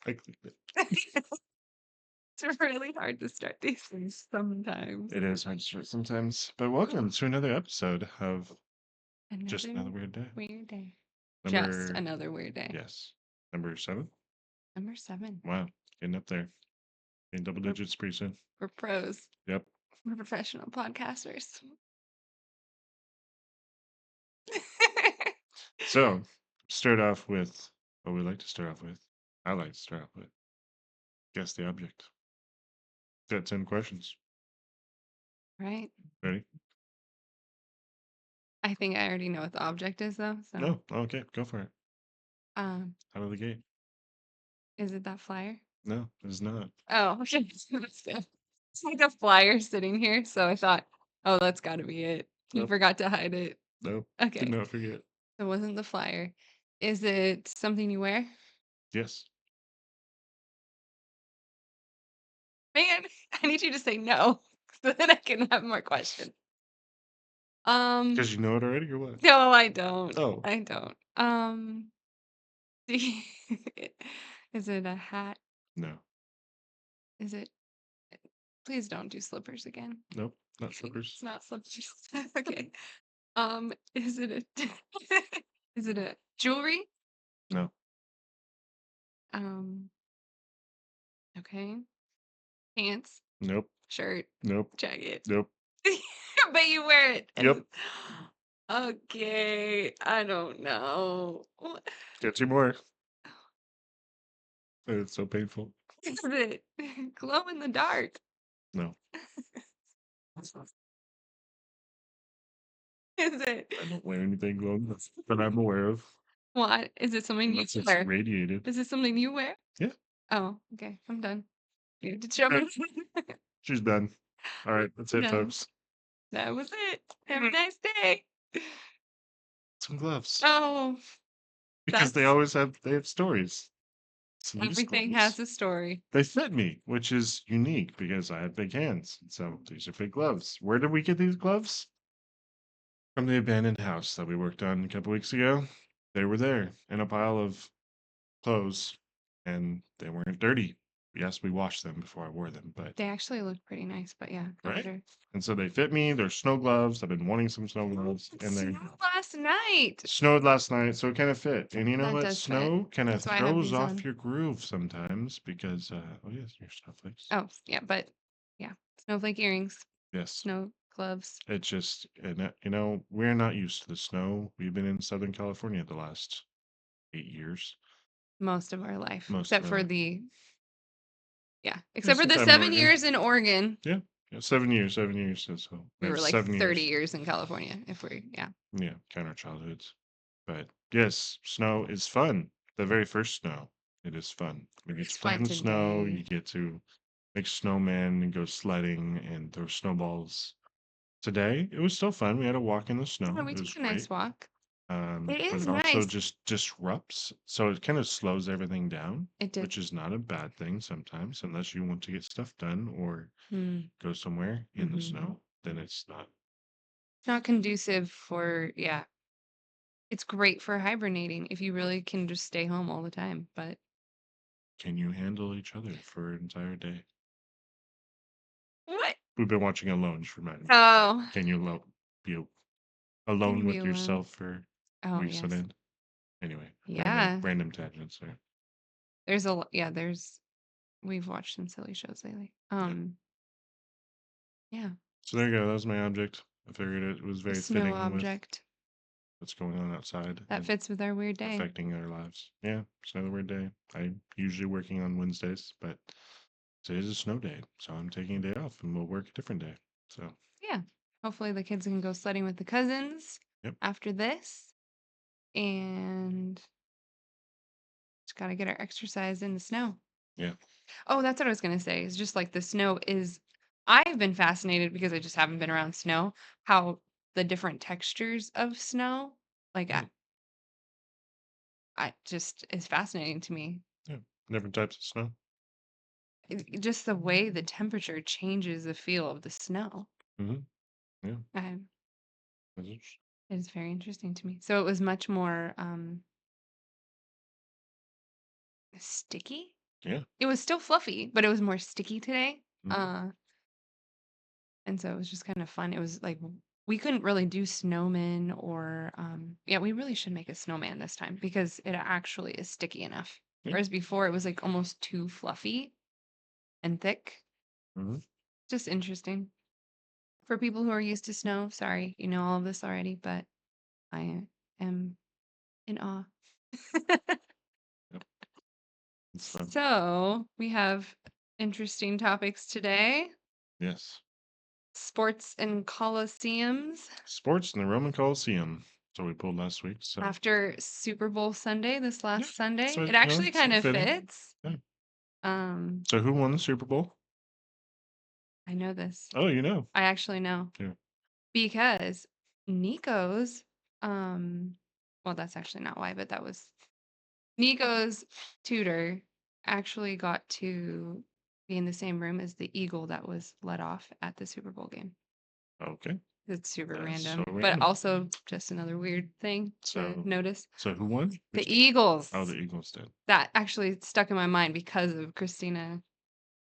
I clicked it. It's really hard to start these things sometimes. It is hard to start sometimes. But welcome to another episode of Just Another Another Weird Day. weird day. Just Number, another weird day. yes, number 7. Number 7. Wow, getting up there. In double We're, digits pretty soon. we're pros. Yep. We're professional podcasters. So, start off with what we like to start off with. I like to start off with guess the object. Got 10 questions. Right? Ready? I think I already know what the object is, though. So, No. Okay, go for it. um, Out of the gate. is it that flyer? No, it's not. Oh, okay. It's like a flyer sitting here, so I thought, oh, that's got to be it. You Nope. forgot to hide it. Nope. Okay, Did not forget. it wasn't the flyer. Is it something you wear? Yes. Man, I need you to say no, so then I can have more questions. Because you know it already or what? No, I don't. Oh, I don't. Is it a hat? no. Is it? Please don't do slippers again. Nope. Not Okay, slippers. it's not slippers. Okay. Is it a is it a jewelry? No. Um, okay. Pants, Nope. shirt, Nope. jacket. Nope. But you wear it. Yep. Okay, I don't know. Get 2 more. It's so painful. Is it glow in the dark? No. Is it I don't wear anything glowing that I'm aware of. what? Is it something you Unless it's wear? radiated. Is it something you wear? Yeah. Oh, okay. I'm done. You have to show me. She's done. All right. That's it, No, folks. that was it. Have a nice day. Some gloves. Oh, Because they that's always they have stories. So these everything gloves, has a story. they fit me, which is unique because I have big hands. So these are big gloves. Where did we get these gloves? From the abandoned house that we worked on a couple weeks ago. They were there in a pile of clothes, and they weren't dirty. Yes, we washed them before I wore them, but They actually look pretty nice, but yeah, no right? wonder. And so they fit me. They're snow gloves. I've been wanting some snow gloves, It and they snowed last night. snowed last night, so it kind of fit. And you know That what? does fit. Snow kind of That's why I have throws these off on. your groove sometimes because, oh yes, your snowflakes. Oh, yeah, but yeah, snowflake earrings, Yes, snow gloves. it's just, and you know, we're not used to the snow. We've been in Southern California the last 8 years, Most of our life, most except of our for life. the Yeah, except for some the time in 7 years Oregon. in Oregon. Yeah, yeah, 7 years, 7 years. So we We have were like 30 7 years. years in California. If we, yeah, Yeah, kind of our childhoods. But yes, snow is fun. The very first snow, it is fun. We get it's to play fun in the snow. You today. get to make snowmen and go sledding and throw snowballs. Today, it was still fun. We had a walk in the Yeah, snow. we It was took a nice great. walk. It But is it also nice. just disrupts. So it kind of slows everything down, It did. which is not a bad thing sometimes, unless you want to get stuff done or Mm, go somewhere in the hmm snow, then it's not. Not conducive for, yeah. It's great for hibernating if you really can just stay home all the time. But Can you handle each other for an entire day? what? We've been watching Alone, just remind me. Oh, Can you be can alone you be with alone? yourself for Oh, weeks on yes. end? Anyway, Yeah. random tangents there. There's a, yeah, we've watched some silly shows lately. Yeah. Yeah. So there you go. That was my object. I figured it was A very snow fitting with object. what's going on outside That and fits with our weird day. affecting our lives. Yeah, it's another weird day. I'm usually working on Wednesdays, but today's a snow day, so I'm taking a day off and we'll work a different day. So, Yeah. Hopefully the kids can go sledding with the cousins yep. after this. And just got to get our exercise in the snow. Yeah. Oh, that's what I was going to say. It's just like the snow is, I've been fascinated because I just haven't been around snow, how the different textures of snow, like Mm, I just is fascinating to me. yeah. Different types of snow. Just the way the temperature changes the feel of the snow. Mm-hmm. Yeah. Um, That's interesting. it is very interesting to me. So it was much more sticky. Yeah. It was still fluffy, but it was more sticky today. Mhm. Uh, and so it was just kind of fun. It was like we couldn't really do snowmen or yeah, we really should make a snowman this time because it actually is sticky enough. Yeah. Whereas before it was like almost too fluffy and thick. Mhm. Just interesting. For people who are used to snow, sorry, you know all of this already, but I am in awe. Yep. It's fun. So we have interesting topics today. Yes. Sports and coliseums. Sports in the Roman Colosseum. So we pulled last week. So After Super Bowl Sunday, this yeah. last Sunday, So it actually it's kind of fitting. fits. Yeah. Um, So who won the Super Bowl? I know this. Oh, you know. I actually know Yeah. because Nico's, um, well, that's actually not why, but that was Nico's tutor actually got to be in the same room as the eagle that was let off at the Super Bowl game. Okay. It's super That's so random, but random. also just another weird thing to So notice. so who won? The Which Oh, Eagles. the Eagles did. That actually stuck in my mind because of Christina.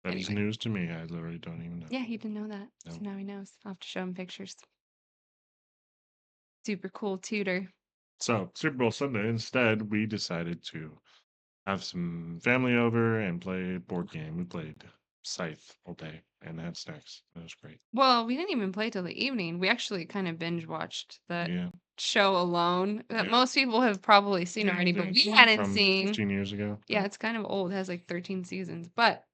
That is Anyway, news to me. I literally don't even know. yeah, he didn't know that. So No. now he knows. I'll have to show him pictures. Super cool tutor. So Super Bowl Sunday, instead, we decided to have some family over and play a board game. We played Scythe all day and had snacks. That was great. Well, we didn't even play till the evening. We actually kind of binge watched that Yeah. show Alone that Yeah. most people have probably seen Yeah, already, but we hadn't from seen. 15 years ago. Yeah, it's kind of old. It has like 13 seasons, but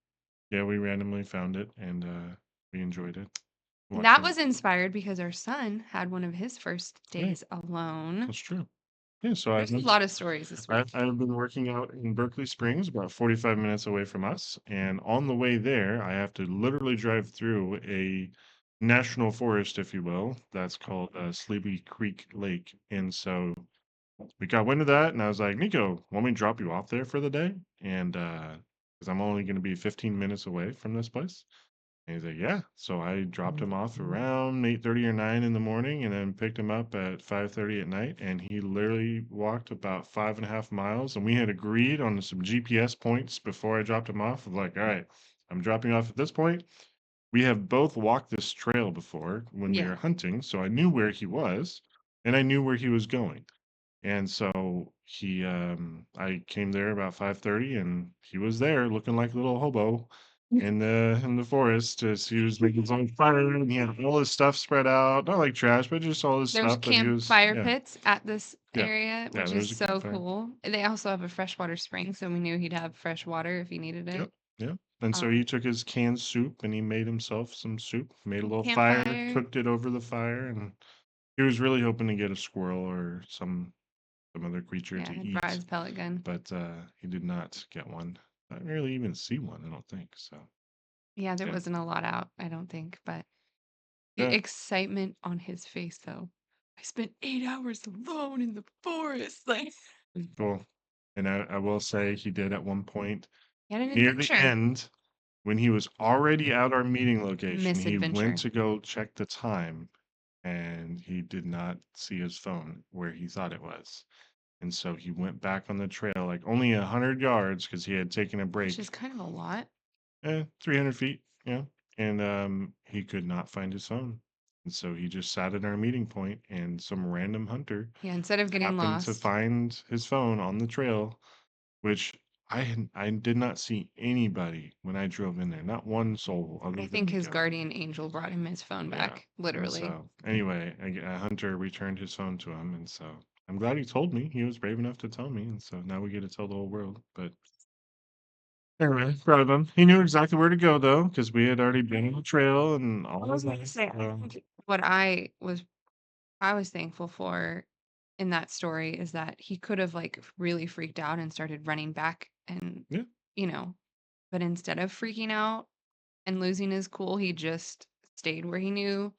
Yeah, we randomly found it and we enjoyed it. that Watching. was inspired because our son had one of his first Yeah, days alone. that's true. Yeah, so There's a lot of stories this week. I've been working out in Berkeley Springs, about 45 minutes away from us. And on the way there, I have to literally drive through a national forest, if you will. That's called Sleepy Creek Lake. And so we got wind of that, and I was like, Nico, want me to drop you off there for the day? And because I'm only going to be 15 minutes away from this place. And he's like, yeah. So I dropped him off around 8:30 or 9 in the morning and then picked him up at 5:30 at night. And he literally walked about 5.5 miles. And we had agreed on some GPS points before I dropped him off. Of like, all right, I'm dropping you off at this point. We have both walked this trail before when we Yeah. were hunting. So I knew where he was and I knew where he was going. And so I came there about 5:30, and he was there looking like a little hobo in the forest. As he was making his own fire, and he had all his stuff spread out, not like trash, but just all his There's stuff. But he was, campfire yeah, pits at this yeah, area, yeah. which is There's a so campfire. cool. They also have a freshwater spring, so we knew he'd have fresh water if he needed Yep, it. yep. And so Um, he took his canned soup and he made himself some soup. Made a little fire, campfire. cooked it over the fire, and he was really hoping to get a squirrel or some other creature Yeah, to had brought eat. his pellet gun. But he did not get one. I didn't really even see one, I don't think. So Yeah, there yeah, wasn't a lot out, I don't think, but the yeah, excitement on his face, though. I spent 8 hours alone in the forest. Like, cool. And I will say he did at one point he had an near the adventure. end when he was already at our meeting location. He went Misadventure. to go check the time and he did not see his phone where he thought it was. And so he went back on the trail like only 100 yards because he had taken a Which is break. kind of a lot. 300 feet, yeah. And he could not find his phone. And so he just sat at our meeting point, and some random hunter Yeah, instead of getting happened to lost, find his phone on the trail, which I did not see anybody when I drove in there, not one soul I other than think his Nico. guardian angel brought him his phone Yeah. back, And literally. so anyway, a hunter returned his phone to him, and so I'm glad he told me. He was brave enough to tell me, and so now we get to tell the whole world. But anyway, proud of him. He knew exactly where to go though, because we had already been on the trail and I all was of gonna that. say, I think what I was thankful for in that story is that he could have like really freaked out and started running back and Yeah, you know, but instead of freaking out and losing his cool, he just stayed where he knew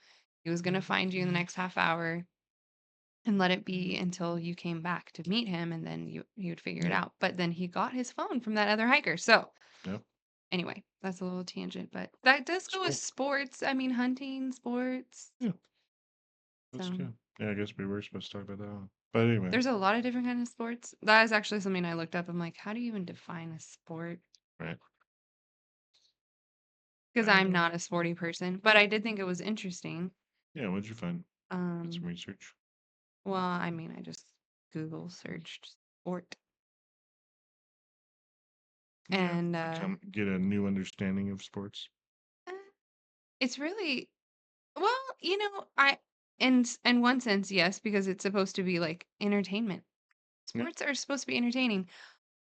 he was gonna find you in the next half hour and let it be until you came back to meet him and then you would figure it yeah, out. But then he got his phone from that other hiker. So yeah. anyway, that's a little tangent, but that does It's go with cool. sports. I mean, hunting, sports. Yeah, that's So good. Yeah, I guess we were supposed to talk about that one. But anyway, there's a lot of different kind of sports. That is actually something I looked up. I'm like, how do you even define a sport? Right. because I'm Uh, not a sporty person, but I did think it was interesting. yeah, what'd you find? Did some Um, research. well, I mean, I just Google searched sport, Yeah. and Get a new understanding of sports. eh, it's really well, I in one sense, yes, because it's supposed to be like entertainment. Yeah. Sports are supposed to be entertaining.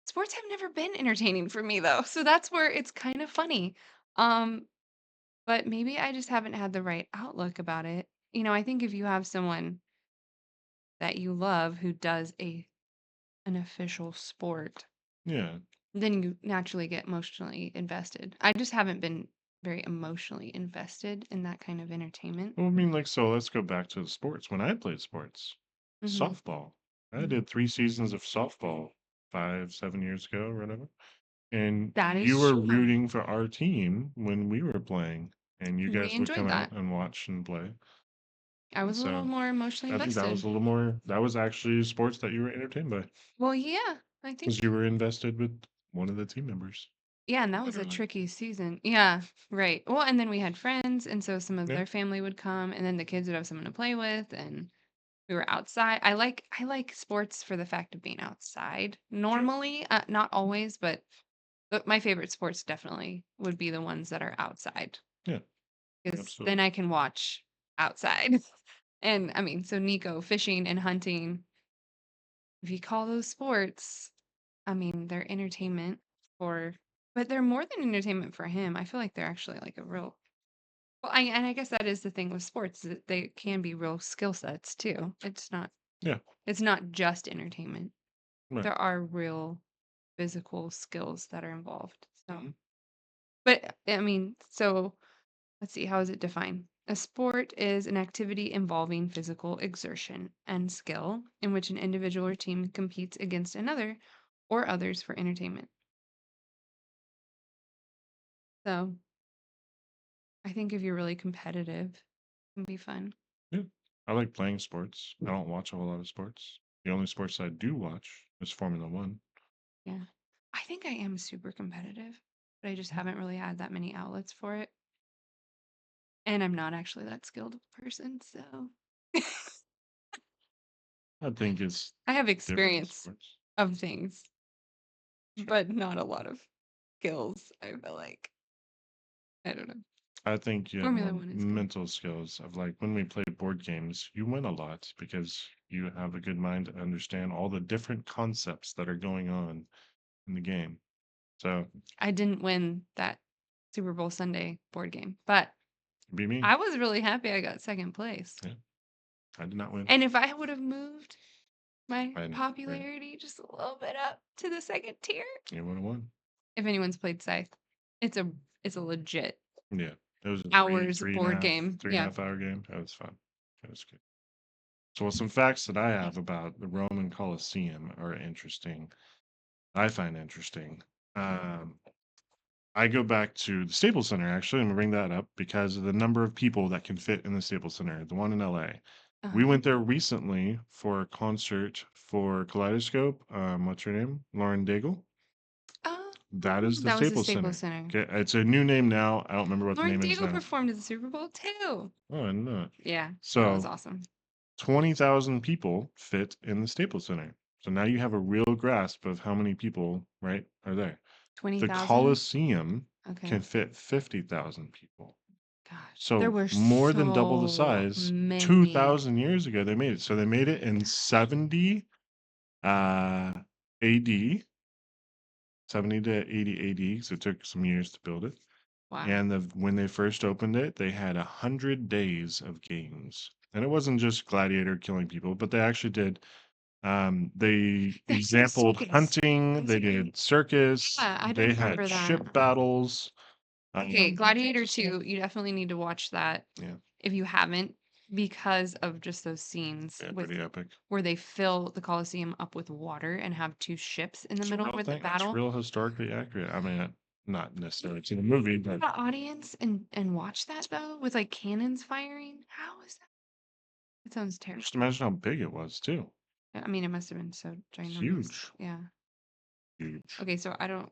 Sports have never been entertaining for me though, so that's where it's kind of funny. Um, but maybe I just haven't had the right outlook about it. I think if you have someone that you love who does an official sport, Yeah. then you naturally get emotionally invested. I just haven't been very emotionally invested in that kind of entertainment. Well, I mean, like, so let's go back to the sports. When I played sports, Hmm. softball. I did 3 seasons of softball 5, 7 years ago, or whatever. And That you is were true. rooting for our team when we were playing, and you We guys would enjoyed come out that. and watch and play. I And was a little so more emotionally I think that was invested. a little more, that was actually sports that you were entertained by Well, yeah, I because think. you were invested with one of the team members. Yeah, and that was a Literally. tricky season. Yeah, right. Well, and then we had friends, and so some of Yeah. their family would come, and then the kids would have someone to play with, and we were outside. I like sports for the fact of being outside. Sure. Normally, not always, but my favorite sports definitely would be the ones that are outside Yeah. because then Absolutely. I can watch outside. And I mean, so Nico, fishing and hunting, if you call those sports, I mean, they're entertainment for, but they're more than entertainment for him. I feel like they're actually like a real, well, and I guess that is the thing with sports, is that they can be real skill sets too. Yeah. It's not just entertainment. Right. There are real physical skills that are involved. So, Mhm. but I mean, so let's see, how is it defined? A sport is an activity involving physical exertion and skill in which an individual or team competes against another or others for entertainment. So I think if you're really competitive, it can be fun. Yeah. I like playing sports. I don't watch a whole lot of sports. The only sports I do watch is Formula One. Yeah. I think I am super competitive, but I just haven't really had that many outlets for it. And I'm not actually that skilled of a person, so I think it's I have different experience sports. of things, Sure. but not a lot of skills, I feel like. I don't know. I think you have Formula more One is good. mental skills of like when we play board games, you win a lot because you have a good mind to understand all the different concepts that are going on in the game. So I didn't win that Super Bowl Sunday board game, but be me. I was really happy I got second place. Yeah, I did not win. And if I would have moved my I didn't win. popularity just a little bit up to the second tier, You would have won. if anyone's played Scythe, it's a it's a legit Yeah, it was a hours three and a board half, game. three and a Yeah. half hour game. That was fun. That was good. So some facts that I have about the Roman Colosseum are interesting. I find interesting. Um, I go back to the Staples Center, actually. I'm gonna bring that up because of the number of people that can fit in the Staples Center, the one in LA. We Uh-huh. went there recently for a concert for Kaleidoscope. What's her name? Lauren Daigle. Oh, That is the that was the Staples Staples Center. Center. Okay, it's a new name now. I don't remember what the Lauren name is Daigle now. performed at the Super Bowl too. Oh, I know. Yeah, that was So awesome. 20,000 people fit in the Staples Center. So now you have a real grasp of how many people, right, are there. The 20,000? Coliseum Okay. can fit 50,000 people. Gosh, there So were more than double the so size. many. 2,000 years ago they made it. So they made it in 70 AD, 70 to 80 AD. So it took some years to build it. Wow. And when they first opened it, they had 100 days of games. And it wasn't just Gladiator killing people, but they actually did. They They did a exampled circus. hunting. They Hunting. did circus. Yeah, I do They had remember that. ship battles. Okay, Um, Gladiator 2, you definitely need to watch that yeah, if you haven't, because of just those scenes yeah, with pretty epic. where they fill the Colosseum up with water and have two ships in the It's a middle real where the thing. It's battle. real historically accurate. I mean, not necessarily to the movie, but The audience and watch that though with like cannons firing. How is that? It sounds terrible. just imagine how big it was too. I mean, it must have been so ginormous. Huge, Yeah. huge. Okay, so I don't.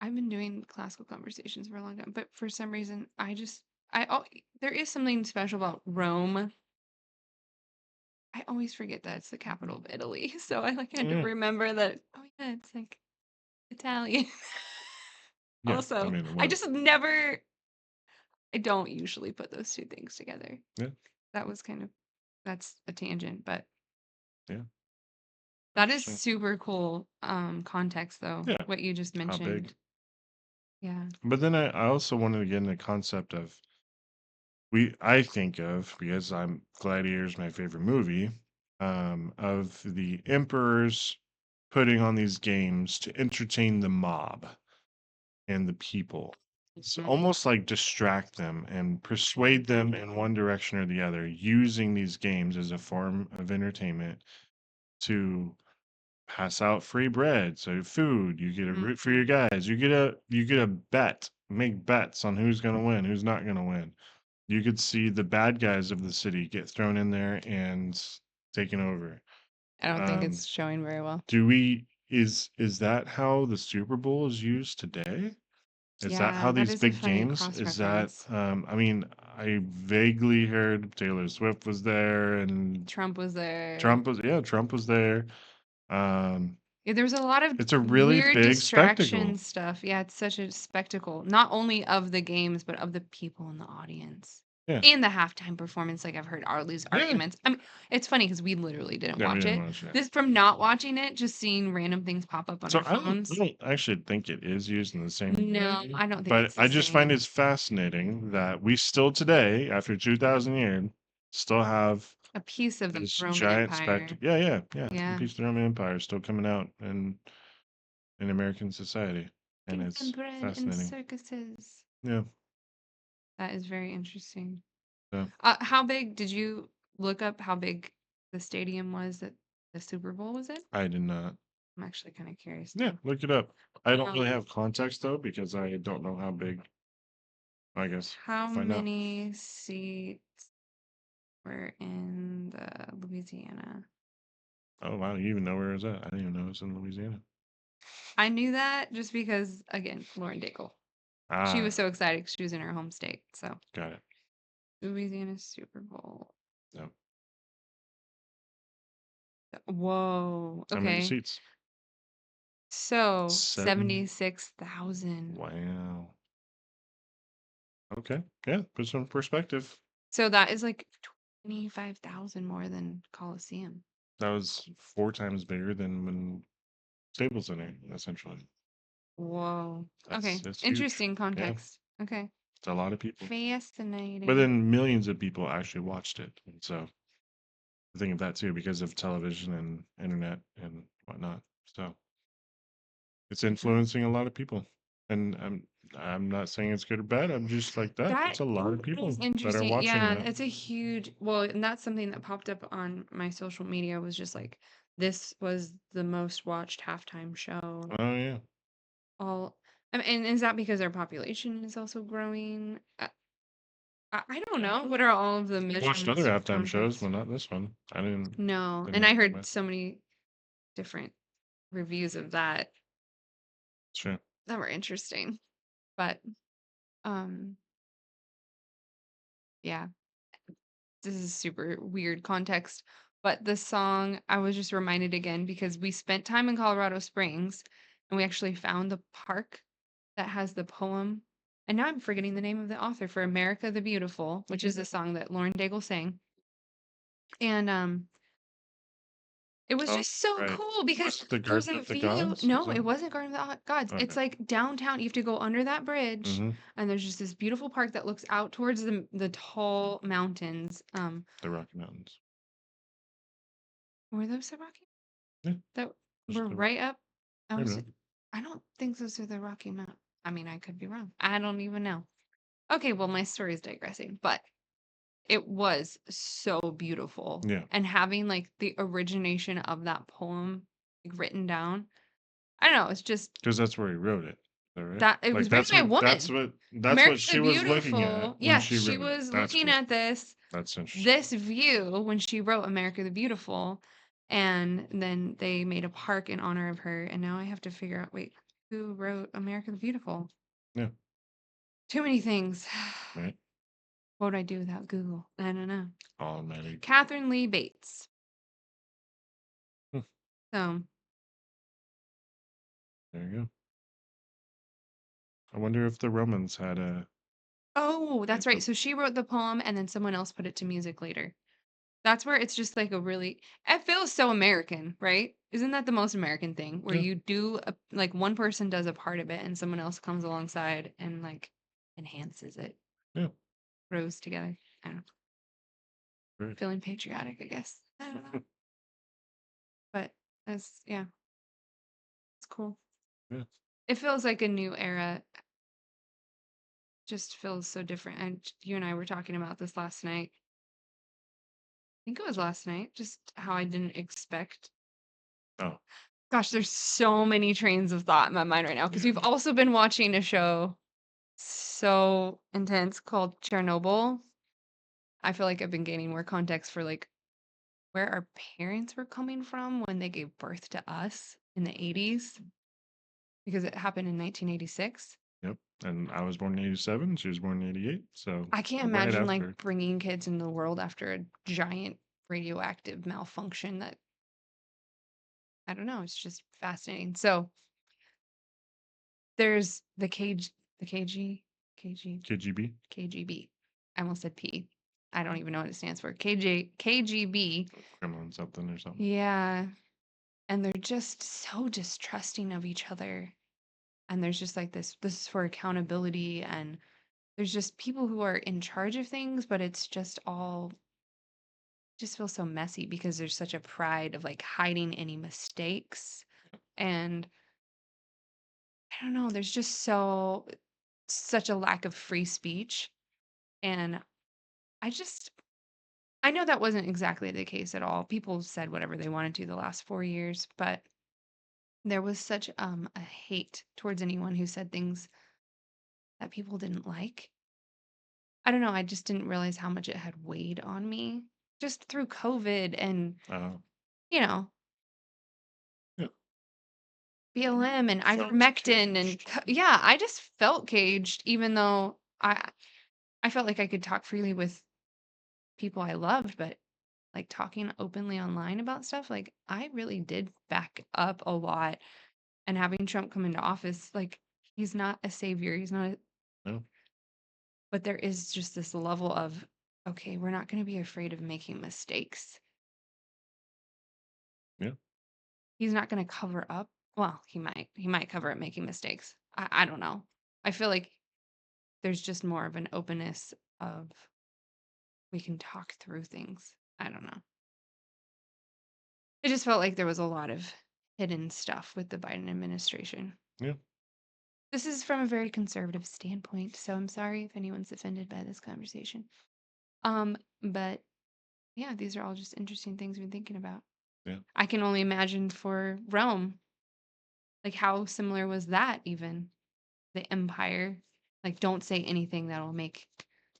I've been doing classical conversations for a long time, but for some reason, there is something special about Rome. I always forget that it's the capital of Italy, so I like had to Yeah, remember that. Oh yeah, it's like Italian. yeah. I Also, mean, I what? just never. I don't usually put those two things together. Yeah, That was kind of that's a tangent, but yeah. that is Interesting. super cool context though, Yeah. what you just How big? mentioned. Yeah. But then I also wanted to get in the concept of I think of, because I'm Gladiator's my favorite movie, of the emperors putting on these games to entertain the mob and the people. It's Mhm. almost like distract them and persuade them in one direction or the other, using these games as a form of entertainment to pass out free bread, so food. You get a root for your guys. You get a bet. Make bets on who's gonna win, who's not gonna win. You could see the bad guys of the city get thrown in there and taken over. I don't think Um, it's showing very well. do we is that how the Super Bowl is used today? Is that Yeah, how that these is a big funny games? cross Is that reference. I mean, I vaguely heard Taylor Swift was there and Trump was there. Trump was there. Um, Yeah, there's a lot of it's a really weird big distraction spectacle. stuff. Yeah, it's such a spectacle, not only of the games, but of the people in the audience. Yeah. And the halftime performance, like I've heard Arlie's Yeah. arguments. I mean, it's funny because we literally didn't Yeah, we watch didn't it. watch it. This from not watching it, just seeing random things pop up on So our I phones. don't actually think it is used in the same No, way, I don't think but it's the I just find same. it fascinating that we still today, after 2000 years, still have A piece of the this Roman giant Empire. spectacle. Yeah, yeah, yeah. A Yeah. piece of the Roman Empire still coming out in American society, and Give them it's bread and fascinating. circuses. Yeah. That is very interesting. So How big did you look up how big the stadium was that the Super Bowl was in? I did not. I'm actually kind of curious Yeah, now. look it up. I don't really Um, have context though because I don't know how big. I guess how find out. many seats were in the Louisiana? Oh wow, you even know where it was at? I didn't even know it was in Louisiana. I knew that just because, again, Lauren Daigle. She was Ah, so excited 'cause she was in her home state. So, got it. Louisiana Super Bowl. No. Whoa. How many Okay. seats? So, 7. 76,000. Wow. Okay. Yeah, put some perspective. So that is like 25,000 more than Coliseum. That was 4 times bigger than when Staples Center, essentially. Whoa. Okay. That's huge. Interesting Yeah, context. Okay. it's a lot of people. But Fascinating. then millions of people actually watched it. And so I think of that too because of television and internet and whatnot. So it's Yeah. influencing a lot of people. And I'm not saying it's good or bad. I'm just like that. That It's a lot of people is that are interesting. watching Yeah, that. it's a huge, well, and that's something that popped up on my social media was just like, this was the most watched halftime show. Oh yeah. All, and is that because our population is also growing? I don't know. What are all of the Watched other measurements for halftime shows, context? but not this one. I No, didn't and know I about heard it. so many different reviews of that Sure. that were interesting. But um yeah, this is super weird context. But the song I was just reminded again because we spent time in Colorado Springs and we actually found the park that has the poem. And now I'm forgetting the name of the author for America the Beautiful, which is the song that Lauren Daigle sang. And it was Oh, just so right. cool because Was it the there's Garden a of the view. Gods? Is No, that? it wasn't Garden of the Gods. Okay. It's like downtown. You have to go under that bridge, Mm-hmm. and there's just this beautiful park that looks out towards the tall mountains. The Rocky Mountains. Were those the Rocky Yeah. that Just were the right up? I Maybe was. not. I don't think those are the Rocky Mountain. I mean, I could be wrong. I don't even know. Okay, well, my story is digressing, but it was so beautiful, Yeah. and having like the origination of that poem like, written down. I don't know. It's just Because that's where he wrote it. All right. that it was Like written by a that's woman. what that's what America the she was looking at Beautiful. when Yeah, she she wrote it. was That's looking cool. at That's interesting. this view when she wrote America the Beautiful, and then they made a park in honor of her. And now I have to figure out. Wait, who wrote America the Beautiful. Yeah. Too many things. Right. What would I do without Google? I don't know. Automatic. Catherine Lee Bates. Hmm, So, there you go. I wonder if the Romans had a oh, that's right. anthem. So she wrote the poem and then someone else put it to music later. That's where it's just like a really, it feels so American, right? Isn't that the most American thing where Yeah. you do like one person does a part of it and someone else comes alongside and like enhances it, Yeah. grows together. I don't know. Great. Feeling patriotic, I guess. I don't know. But that's, yeah, it's cool. Yeah. It feels like a new era. Just feels so different. And you and I were talking about this last night. I think it was last night, just how I didn't expect. Oh. Gosh, there's so many trains of thought in my mind right now because we've also been watching a show so intense called Chernobyl. I feel like I've been gaining more context for like where our parents were coming from when they gave birth to us in the 80s because it happened in 1986. Yep. And I was born in 87. She was born in 88. So I can't right imagine like after. bringing kids into the world after a giant radioactive malfunction that I don't know, it's just fascinating. So there's the KG, the KGB. KGB. I almost said P. I don't even know what it stands for. KGB. Kremlin something or something. Yeah. And they're just so distrusting of each other. And there's just like this is for accountability. And there's just people who are in charge of things, but it's just all just feels so messy because there's such a pride of like hiding any mistakes. And I don't know, there's just such a lack of free speech. And I just I know that wasn't exactly the case at all. People said whatever they wanted to the last 4 years, but there was such a hate towards anyone who said things that people didn't like. I don't know, I just didn't realize how much it had weighed on me just through COVID and, Uh, you know, yeah. BLM and Felt ivermectin and caged. yeah, I just felt caged even though I felt like I could talk freely with people I loved, but like talking openly online about stuff, like I really did back up a lot. And having Trump come into office, like he's not a savior. He's not, No. but there is just this level of, okay, we're not going to be afraid of making mistakes. Yeah. He's not going to cover up. Well, he might cover up making mistakes. I don't know. I feel like there's just more of an openness of we can talk through things. I don't know. It just felt like there was a lot of hidden stuff with the Biden administration. Yeah. This is from a very conservative standpoint, so I'm sorry if anyone's offended by this conversation. But yeah, these are all just interesting things we're thinking about. Yeah. I can only imagine for Rome, like how similar was that even? The empire. Like don't say anything that'll make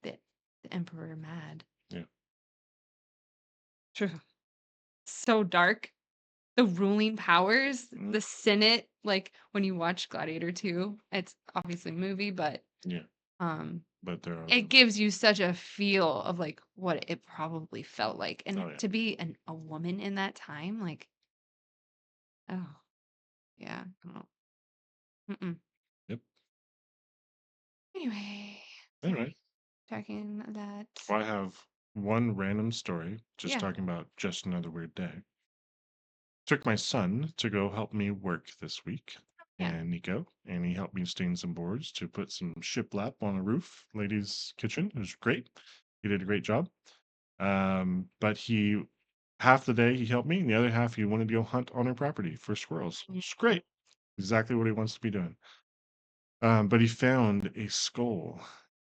the, the emperor mad. Yeah. True. So dark. The ruling powers, Mm, the Senate, like when you watch Gladiator 2, it's obviously a movie, but yeah. um But there are it the. gives you such a feel of like what it probably felt like. And Oh, yeah. to be a woman in that time, like, oh, yeah. I don't know. Mm-mm. Yep. Anyway, All right. talking that. Well, I have one random story just Yeah. talking about just another weird day. Took my son to go help me work this week, Yeah. and Nico, and he helped me stain some boards to put some shiplap on a roof, ladies' kitchen. It was great. He did a great job. But he half the day he helped me, and the other half he wanted to go hunt on our property for squirrels. It's great. Exactly what he wants to be doing. But he found a skull,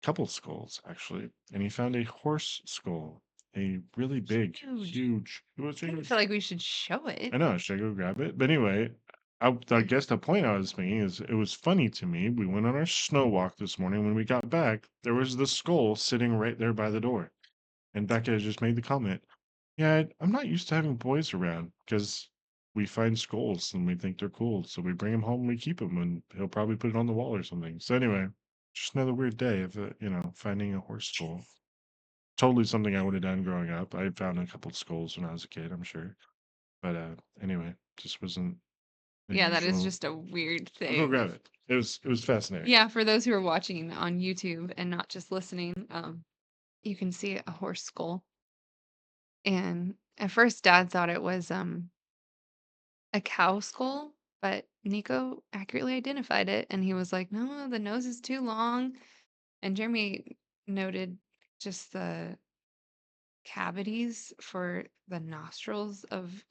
couple skulls actually, and he found a horse skull, a really big, Huge. huge. It was I huge. feel like we should show it. I know. Should I go grab it? But anyway, I guess the point I was making is it was funny to me. We went on our snow walk this morning. When we got back, there was the skull sitting right there by the door. And Becca just made the comment, yeah, I'm not used to having boys around because we find skulls and we think they're cool, so we bring them home and we keep them, and he'll probably put it on the wall or something. So anyway, just another weird day of finding a horse skull. Totally something I would have done growing up. I found a couple of skulls when I was a kid, I'm sure. But anyway, just wasn't the Yeah, that is usual. just a weird I'll go thing. grab it. It was fascinating. Yeah, for those who are watching on YouTube and not just listening, you can see a horse skull. And at first, Dad thought it was a cow skull, but Nico accurately identified it, and he was like, "No, the nose is too long." And Jeremy noted just the cavities for the nostrils of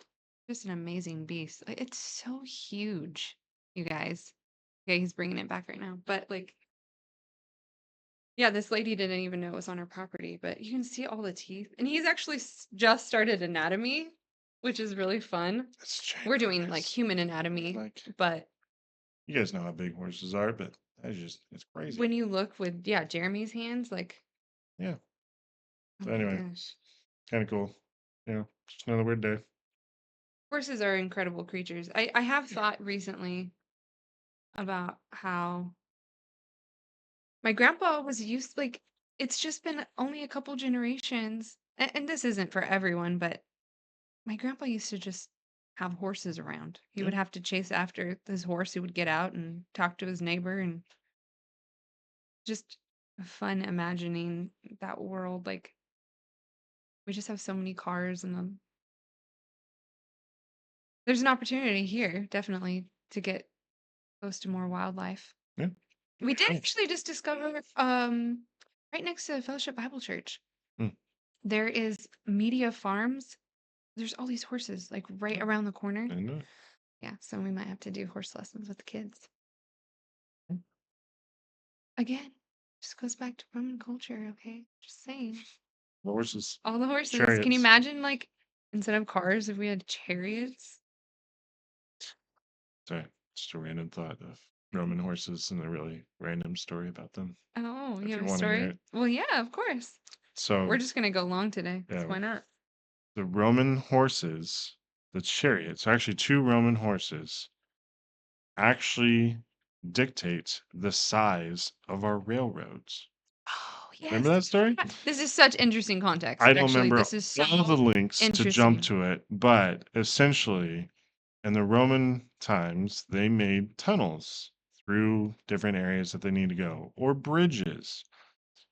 just an amazing beast. Like, it's so huge, you guys. Okay, he's bringing it back right now, but like, yeah, this lady didn't even know it was on her property, but you can see all the teeth. And he's actually just started anatomy, which is really fun. It's We're doing like ginormous. human anatomy, Like, but you guys know how big horses are, but it's crazy. when you look with, yeah, Jeremy's hands, like, Yeah. oh So my anyway, gosh. kind of cool. Just another weird day. Horses are incredible creatures. I have thought recently about how my grandpa was used, like, it's just been only a couple generations. And this isn't for everyone, but my grandpa used to just have horses around. He Yeah. would have to chase after his horse. He would get out and talk to his neighbor, and just fun imagining that world. Like, we just have so many cars, and there's an opportunity here, definitely, to get close to more wildlife. Yeah. We did Right. actually just discover right next to Fellowship Bible Church, Hmm. there is Media Farms. There's all these horses like right Yeah. around the corner. I know. Yeah, so we might have to do horse lessons with the kids. Again, just goes back to Roman culture, okay? Just saying. Horses, All the horses. Can you chariots. imagine, like, instead of cars, if we had chariots? Sorry, just a random thought of Roman horses and a really random story about them. Oh, you If have you a want to hear story? it. Well, yeah, of course. We're So just gonna go long today, so yeah, why not? the Roman horses, the chariots, actually two Roman horses, actually dictate the size of our railroads. Oh, Remember yes. that story? This is such interesting context. I don't Actually, remember this is so all the links to jump interesting. to it, but essentially, in the Roman times, they made tunnels through different areas that they need to go, or bridges.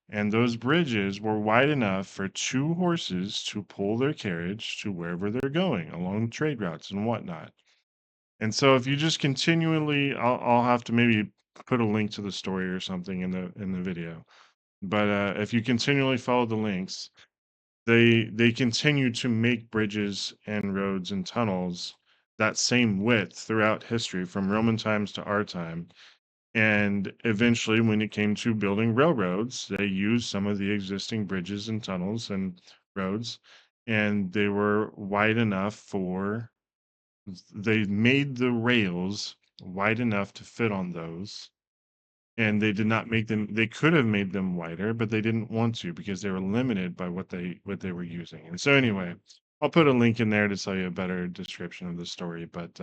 And those bridges were wide enough for two horses to pull their carriage to wherever they're going along trade routes and whatnot. And so if you just continually, I'll have to maybe put a link to the story or something in the video. But if you continually follow the links, they continue to make bridges and roads and tunnels that same width throughout history from Roman times to our time. And eventually, when it came to building railroads, they used some of the existing bridges and tunnels and roads, and they were wide enough they made the rails wide enough to fit on those. And they did not make them, they could have made them wider, but they didn't want to because they were limited by what they were using. And so anyway, I'll put a link in there to tell you a better description of the story, but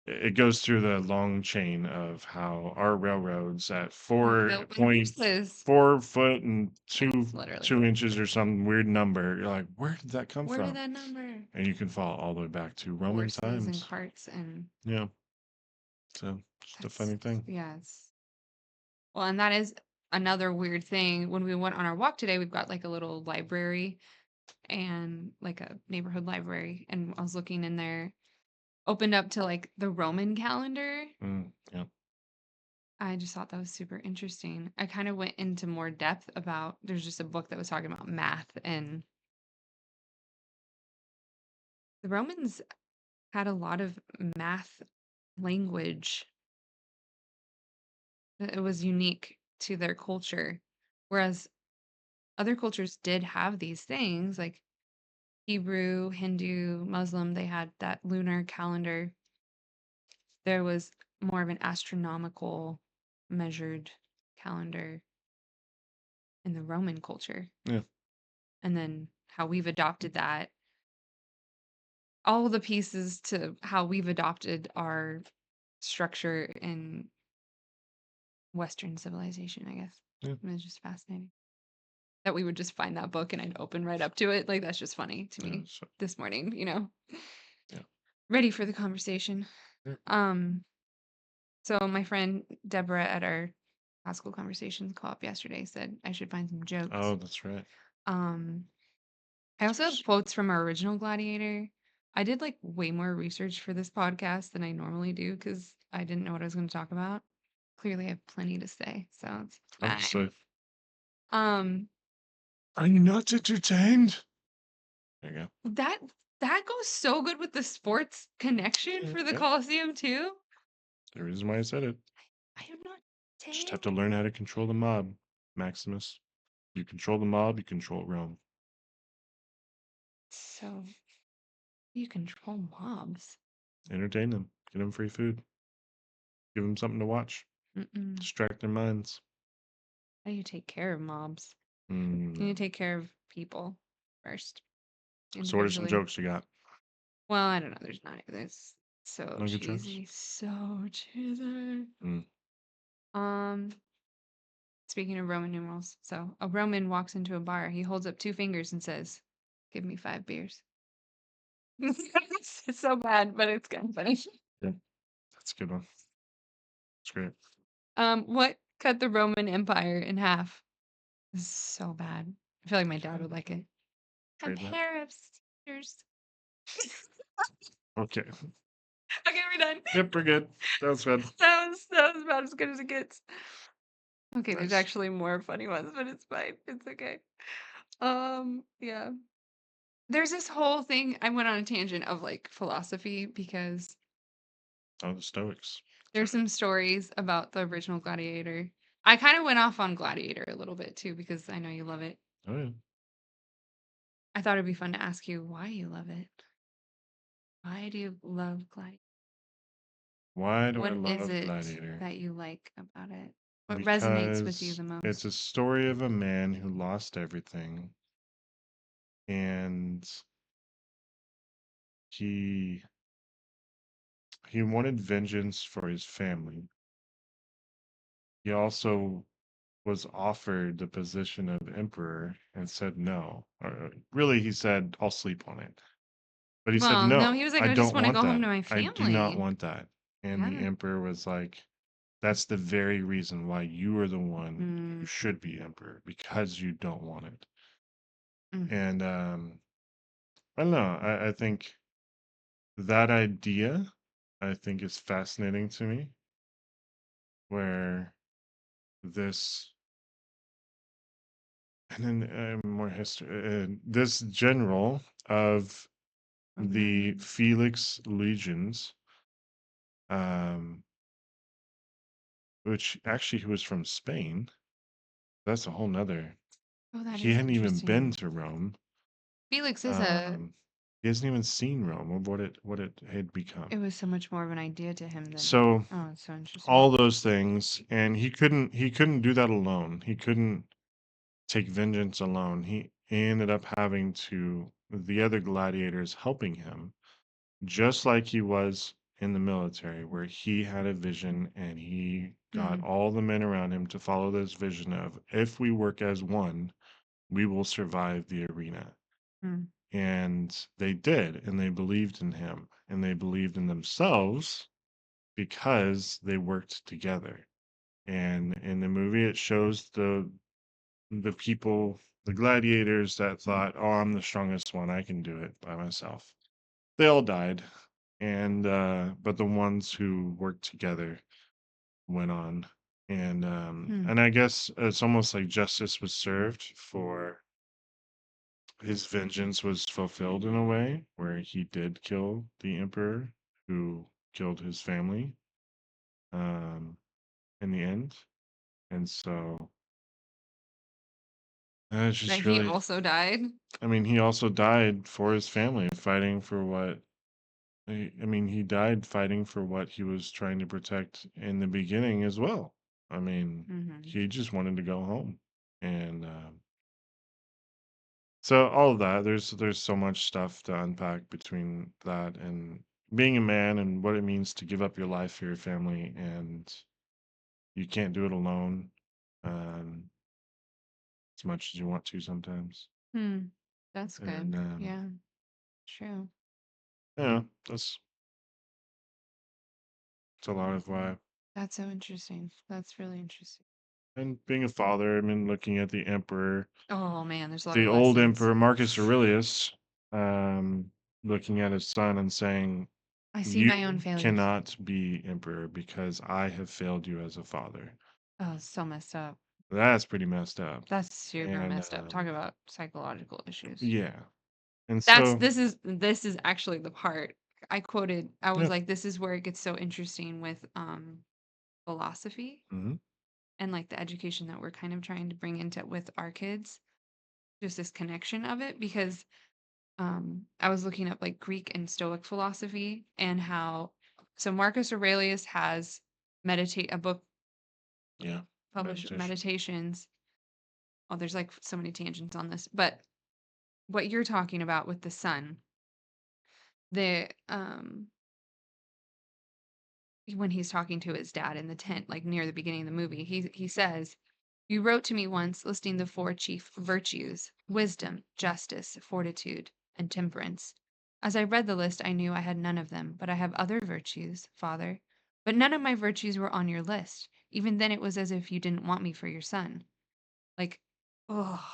it goes through the long chain of how our railroads at Were four built by point horses. 4 foot and Yes, literally. 2 inches or some weird number. You're like, where did that come Where did from? that number? And you can follow all the way back to Roman Horses and times. carts, and Yeah. So just a that's, funny thing. yes. Well, and that is another weird thing. When we went on our walk today, we've got like a little library and like a neighborhood library. And I was looking in there, opened up to like the Roman calendar. Yeah. I just thought that was super interesting. I kind of went into more depth about, there's just a book that was talking about math, and the Romans had a lot of math language. It was unique to their culture. Whereas other cultures did have these things like Hebrew, Hindu, Muslim, they had that lunar calendar. There was more of an astronomical measured calendar in the Roman culture. Yeah. And then how we've adopted that. all the pieces to how we've adopted our structure in Western civilization, I guess. Yeah. And it's just fascinating that we would just find that book and I'd open right up to it. Like that's just funny to Yeah. me this morning, Yeah. ready for the conversation. Yeah. Um, so my friend Deborah at our high school conversations co-op yesterday said I should find some jokes. Oh, that's right. Um, I also have quotes from our original Gladiator. I did like way more research for this podcast than I normally do because I didn't know what I was going to talk about. Clearly, I have plenty to say, so it's fine. Obviously. Um, Are you not entertained? There you go. that goes so good with the sports connection for the Yeah. Coliseum too. The reason why I said it. I am not Just have entertained. to learn how to control the mob, Maximus. You control the mob, you control Rome. So you control mobs. Entertain them. Get them free food. Give them something to watch. Mm-mm. Distract their minds. How do you take care of mobs? Mm. You need to take care of people first, So what are some individually. jokes you got? Well, I don't know. There's not. There's so No good jokes? cheesy. So cheesy. Mm. Um, Speaking of Roman numerals, so a Roman walks into a bar. He holds up two fingers and says, "Give me 5 beers." It's so bad, but it's kind of funny. Yeah. That's a good one. That's great. What cut the Roman Empire in half? This is so bad. I feel like my dad would like it. A Trade that. pair of scissors. Okay. Okay, we're done. Yep, we're good. That was good. That was about as good as it gets. Okay, there's Nice. actually more funny ones, but it's fine. It's okay. Yeah. There's this whole thing. I went on a tangent of like philosophy because Oh, the Stoics. there's some stories about the original Gladiator. I kind of went off on Gladiator a little bit too because I know you love it. Oh, yeah. I thought it'd be fun to ask you why you love it. Why do you love Gladiator? Why do I What is love it Gladiator? that you like about it? What resonates with you Because the it's most? a story of a man who lost everything and he he wanted vengeance for his family. He also was offered the position of emperor and said no. Or really, he said, I'll sleep on it. But he said, Well, no, he no, was like, I I just don't want to want go home that. to my I do not family. want that. And the Yeah. emperor was like, that's the very reason why you are the one who Mm, should be emperor, because you don't want it. mm. And I don't know. I think that idea, I think, is fascinating to me, where this and then more history. This general of the Mm. Felix legions, um, which actually he was from Spain. That's a whole nother. Oh, that He is hadn't even been interesting. to Rome. Felix is a. Um, he hasn't even seen Rome or what it had become. It was so much more of an idea to him than. So Oh, it's so interesting. all those things, and he couldn't do that alone. He couldn't take vengeance alone. He ended up having to the other gladiators helping him, just like he was in the military, where he had a vision and he got Hmm. all the men around him to follow this vision of, if we work as one, we will survive the arena. Mm. And they did, and they believed in him, and they believed in themselves because they worked together. And in the movie, it shows the people, the gladiators that thought, "Oh, I'm the strongest one. I can do it by myself." They all died, and but the ones who worked together went on. Hmm. And I guess it's almost like justice was served, for his vengeance was fulfilled in a way where he did kill the emperor who killed his family, um, in the end. And so it's That just he really, also died. I mean, he also died for his family, fighting for what I mean, he died fighting for what he was trying to protect in the beginning as well. I mean, Hmm. he just wanted to go home. And So all of that, there's so much stuff to unpack between that and being a man and what it means to give up your life for your family, and you can't do it alone, um, as much as you want to sometimes. Hmm. That's And good. Yeah, true. yeah, that's a lot of why. That's so interesting. That's really interesting. And being a father, I mean, looking at the emperor, Oh man, there's a lot of the old lessons. emperor Marcus Aurelius, um, looking at his son and saying, I see "You my own failures. cannot be emperor because I have failed you as a father." Oh, so messed up. That's pretty messed up. That's super And messed up. Talk about psychological issues. yeah, and That's so this is actually the part I quoted. I was yeah, like, this is where it gets so interesting with philosophy hmm and like the education that we're kind of trying to bring into with our kids. Just this connection of it because I was looking up like Greek and Stoic philosophy and how so Marcus Aurelius has meditate a book yeah, published meditation. meditations. Oh, there's like so many tangents on this, but what you're talking about with the sun, the when he's talking to his dad in the tent, like near the beginning of the movie, he says, "You wrote to me once listing the four chief virtues: wisdom, justice, fortitude, and temperance. As I read the list, I knew I had none of them, but I have other virtues, father. But none of my virtues were on your list. Even then, it was as if you didn't want me for your son." Like, oh,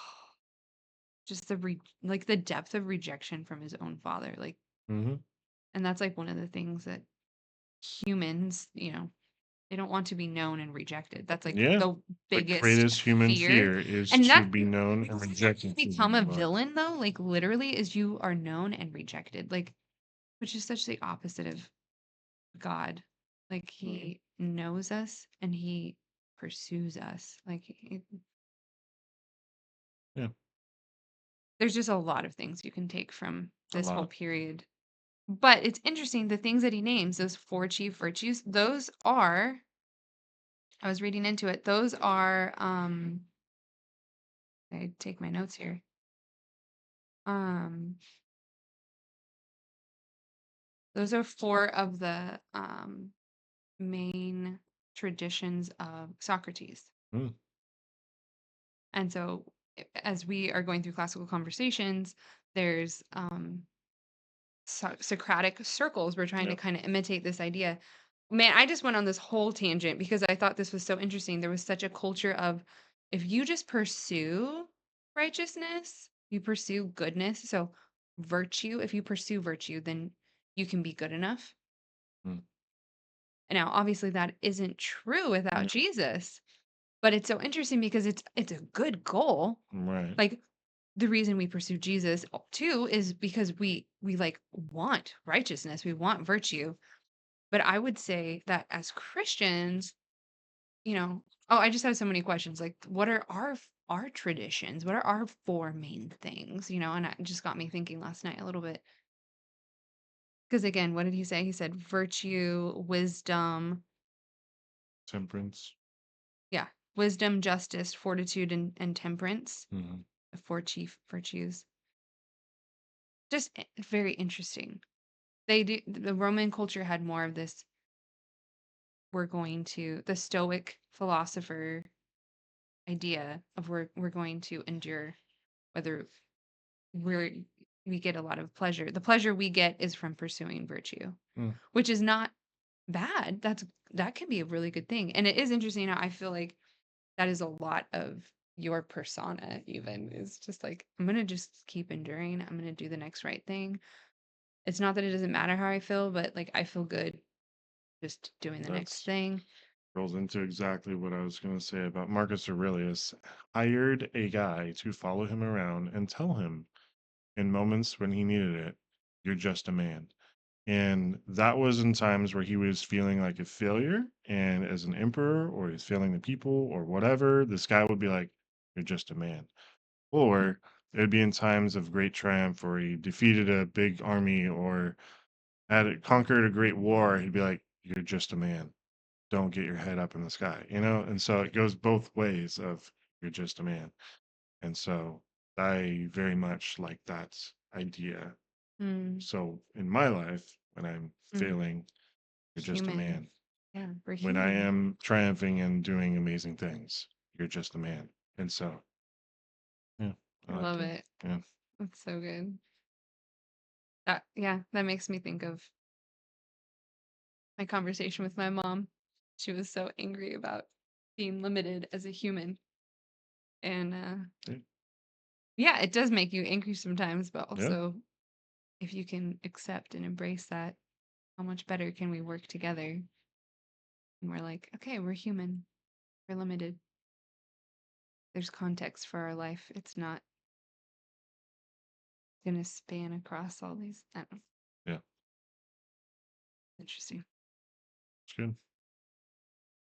just like the depth of rejection from his own father. Like, hmm and that's like one of the things that humans, they don't want to be known and rejected. That's like Yeah, the the biggest greatest human fear. fear is And to that be known and to rejected for who become a you are. villain though, like literally is you are known and rejected. Like which is such the opposite of God. Like he knows us and he pursues us. Like Yeah, there's just a lot of things you can take from a this whole lot. period. But it's interesting the things that he names, those four chief virtues, those are I was reading into it. Those are I take my notes here. Um, those are four of the main traditions of Socrates. Mm, And so, as we are going through classical conversations, there's Socratic circles. We're trying to yep. kind of imitate this idea. Man, I just went on this whole tangent because I thought this was so interesting. There was such a culture of if you just pursue righteousness, you pursue goodness. So, virtue, if you pursue virtue, then you can be good enough. Mm, And now, obviously, that isn't true without no, Jesus, but it's so interesting because it's a good goal. right. Like the reason we pursue Jesus too is because we like want righteousness, we want virtue. But I would say that as Christians, oh, I just have so many questions. Like, what are our traditions? What are our four main things? And it just got me thinking last night a little bit. Because again, what did he say? He said virtue, wisdom, Temperance. yeah, wisdom, justice, fortitude, and temperance, hmm the four chief virtues. Just very interesting. The Roman culture had more of this. We're going to the Stoic philosopher idea of we're going to endure whether we're we get a lot of pleasure. The pleasure we get is from pursuing virtue, Mm, which is not bad. That can be a really good thing. And it is interesting how I feel like that is a lot of your persona even is just like I'm going to just keep enduring. I'm going to do the next right thing. It's not that it doesn't matter how I feel, but like I feel good just doing the next that's thing. rolls into exactly what I was going to say about Marcus Aurelius. Hired a guy to follow him around and tell him in moments when he needed it, "You're just a man." And that was in times where he was feeling like a failure. And as an emperor, or he's failing the people, or whatever, this guy would be like, "You're just a man." Or it'd be in times of great triumph, or he defeated a big army, or had conquered a great war. He'd be like, "You're just a man. Don't get your head up in the sky," you know? And so it goes both ways of you're just a man. And so I very much like that idea. Mm, So in my life, when I'm mm. failing, you're just a Human. man. Yeah, we're When I human. am triumphing and doing amazing things, you're just a man. And so, yeah, I I like love it. it. Yeah. That's so good. That makes me think of my conversation with my mom. She was so angry about being limited as a human. And Yeah. yeah, it does make you angry sometimes, but Yeah. also if you can accept and embrace that, how much better can we work together? And we're like, okay, we're human, we're limited. There's context for our life. It's not going to span across all these. I don't know. Yeah. Interesting. It's good.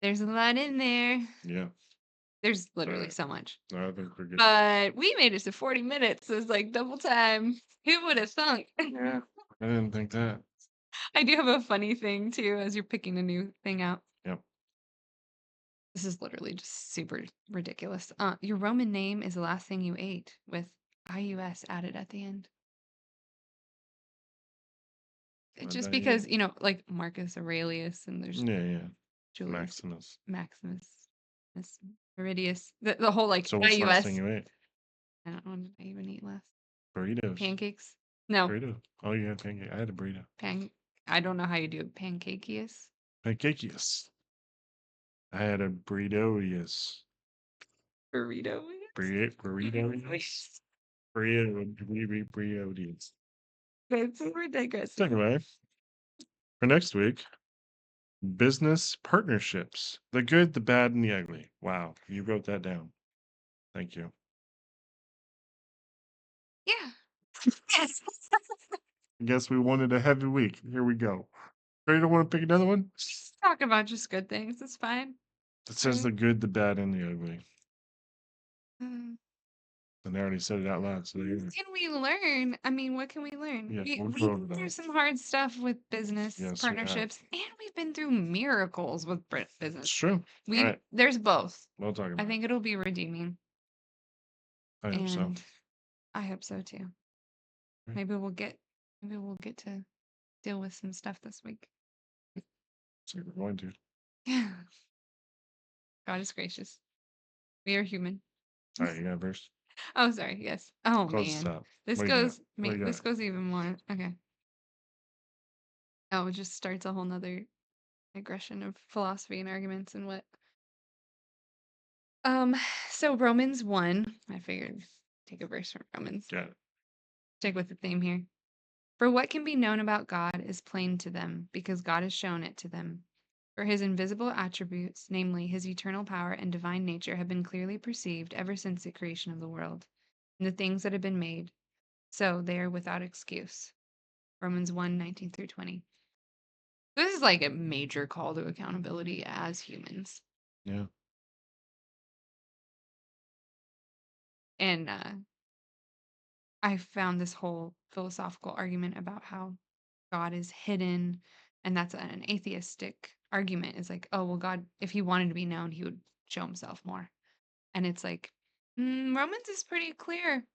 There's a lot in there. Yeah. There's All literally right. so much. I think we're good. But we made it to 40 minutes. It's like double time. Who would have thunk? Yeah. I didn't think that. I do have a funny thing too as you're picking a new thing out. Yep. This is literally just super ridiculous. Your Roman name is the last thing you ate with IUS added at the end. What did Just I eat? because, like Marcus Aurelius and there's Yeah. Yeah. Julius Maximus. Maximus, Miss Meridius. The whole like So what's the last thing IUS. you ate? I don't know what did I even eat last. Burritos. Pancakes? No, Burrito. Oh, you had pancake. I had a burrito. I don't know how you do it. Pancakeus? Pancakeus. I had a burrito-ius. Burrito? Burrito-ius. Burrito-ius. Okay, so we're digressing. Anyway, for next week, business partnerships. The good, the bad, and the ugly. Wow, you wrote that down. Thank you. Yeah. Yes. I guess we wanted a heavy week. Here we go. Ready to want to pick another one? Talk about just good things. It's fine. It says the good, the bad, and the ugly. Mm. And I already said it out loud. So there you go. Can we learn? I mean, what can we learn? Yeah, We we'll we've go over been through that. some hard stuff with business Yes, we have. partnerships, and we've been through miracles with It's business. true. All right. There's both. We'll talk I about it. think it'll be redeeming, I hope so. and I hope so too. Right. Maybe we'll get to deal with some stuff this week. So we're going to. Yeah. God is gracious. We are human. All right, you got a verse? Oh, sorry. Yes. Oh Close this man. out. What do you got? What do you This got? goes even more. Okay. Oh, it just starts a whole nother digression of philosophy and arguments and what. Um, so Romans 1, I figured take a verse from Romans. Got it. Stick with the theme here. For what can be known about God is plain to them, because God has shown it to them. For his invisible attributes, namely his eternal power and divine nature, have been clearly perceived ever since the creation of the world, and the things that have been made. So they are without excuse. Romans 1:19 through 20. This is like a major call to accountability as humans. Yeah. And I found this whole philosophical argument about how God is hidden, and that's an atheistic argument. Is like, oh well, God, if he wanted to be known, he would show himself more. And it's like, Romans is pretty clear.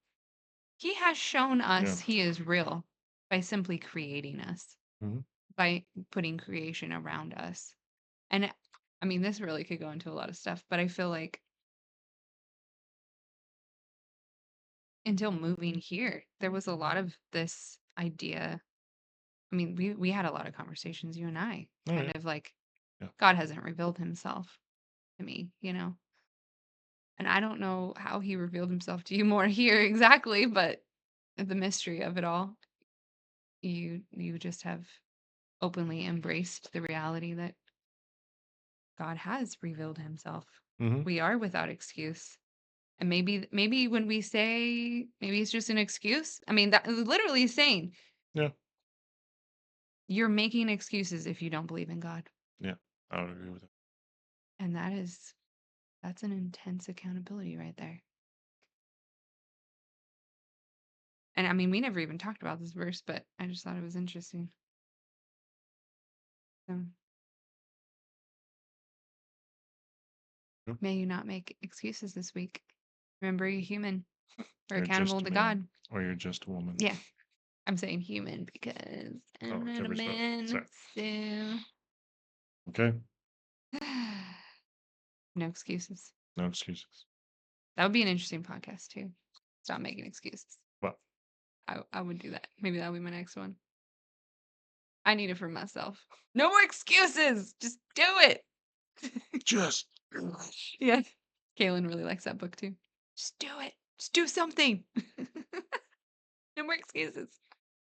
He has shown Yeah. us he is real by simply creating us, Mhm. by putting creation around us. And I mean, this really could go into a lot of stuff, but I feel like until moving here, there was a lot of this idea. I mean, we had a lot of conversations, you and I, All kind right. of like Yeah. God hasn't revealed himself to me, And I don't know how he revealed himself to you more here exactly, but the mystery of it all, you just have openly embraced the reality that God has revealed himself. Mm-hmm. We are without excuse. And maybe when we say maybe it's just an excuse. I mean, that literally is saying Yeah. you're making excuses if you don't believe in God. Yeah. I would agree with it. And that's an intense accountability right there. And I mean, we never even talked about this verse, but I just thought it was interesting. So Yeah. may you not make excuses this week. Remember, you're human. We're You're just accountable a to man. God. Or you're just a woman. Yeah. I'm saying human because Oh, I'm it not a covers both. man. Sorry. So Okay. no excuses. No excuses. That would be an interesting podcast too. Stop making excuses. Well, I would do that. Maybe that'll be my next one. I need it for myself. No more excuses. Just do it. just. Yeah. Kaylin really likes that book too. Just do it. Just do something. No more excuses.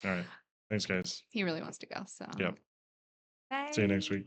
All right. Thanks, guys. He really wants to go. So Yep. bye. See you next week.